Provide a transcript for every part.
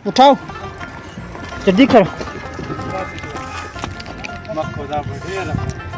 उठाओ जल्दी करो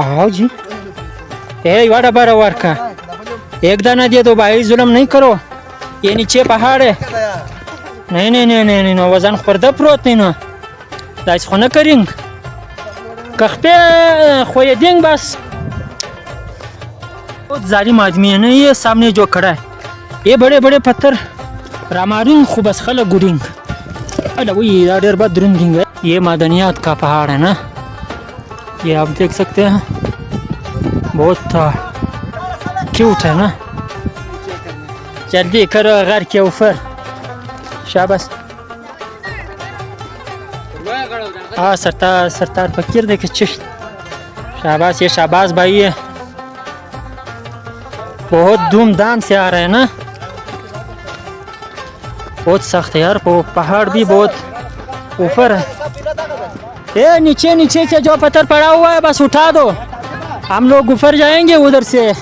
आओ जी ए वाड़ा बारा वार का एक दाना दिया तो भाई जुल्म नहीं करो ये नीचे पहाड़ है नहीं नहीं नहीं नहीं नहीं वजन पर्दा प्रोत नहीं ना दाइस खाना करेंग कखपे खोए देंग बस बहुत जालिम आदमी है ना ये सामने जो खड़ा है ये बड़े बड़े पत्थर रामारिंग खूब बस खला गुरिंग अरे वो ये डर बाद दुरुंगिंग है ये मादनियात का पहाड़ है ना ये आप देख सकते हैं बहुत क्यूट है ना जल्दी करो घर के ऊपर शाबाश हाँ सरतार फकीर देखे चिश्त शाबाश ये शाबाश भाई है बहुत धूमधाम से आ रहे हैं ना बहुत सख्त है यार वो पहाड़ भी बहुत ऊपर है ये नीचे नीचे से जो पत्थर पड़ा हुआ है बस उठा दो हम लोग ऊपर जाएंगे उधर से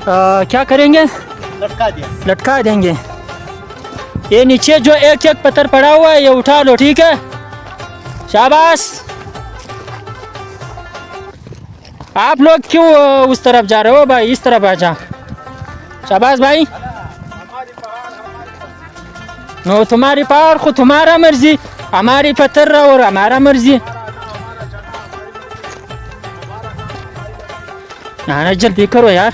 क्या करेंगे लटका देंगे ये नीचे जो एक एक पत्थर पड़ा हुआ है ये उठा लो ठीक है शाबाश आप लोग क्यों उस तरफ जा रहे हो भाई इस तरफ आ जा शाबाश भाई नो तुम्हारी पहाड़ को तुम्हारा मर्जी हमारी पत्थर और हमारा मर्जी ना जल्दी करो यार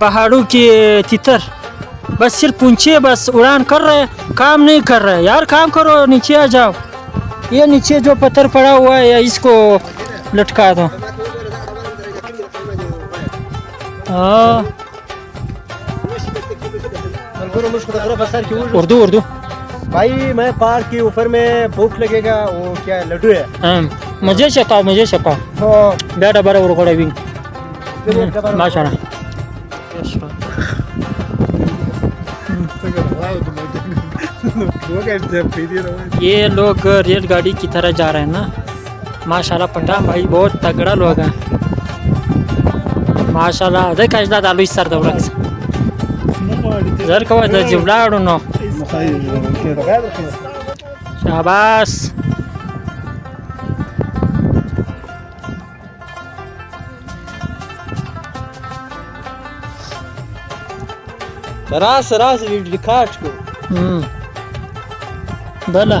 पहाड़ों के तितर बस सिर्फ पूंछे बस उड़ान कर रहे काम नहीं कर रहे यार काम करो नीचे आ जाओ ये नीचे जो पत्थर पड़ा हुआ है इसको लटका दो उर्दू भाई मैं पहाड़ के ऊपर में भूख लगेगा वो क्या लड्डू है मुझे छकाओ बेटा बड़ा उड़कोड़ा भी माशाल्लाह ये लोग रेलगाड़ी की तरह जा रहे हैं ना माशाल्लाह पठान भाई बहुत तगड़ा लोग हैं माशाल्लाह देख अजदा दालू सर दौड़क जर कवा द जुबलाड़ो नो शाबाश रास लिखाट को बला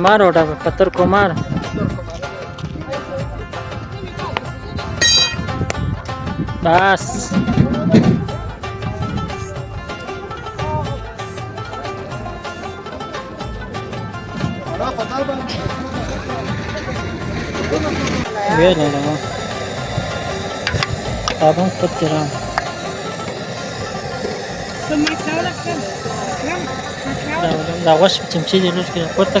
मारो पत्थर को मार बस अब हम खुद करा da wash timchi de luz que porta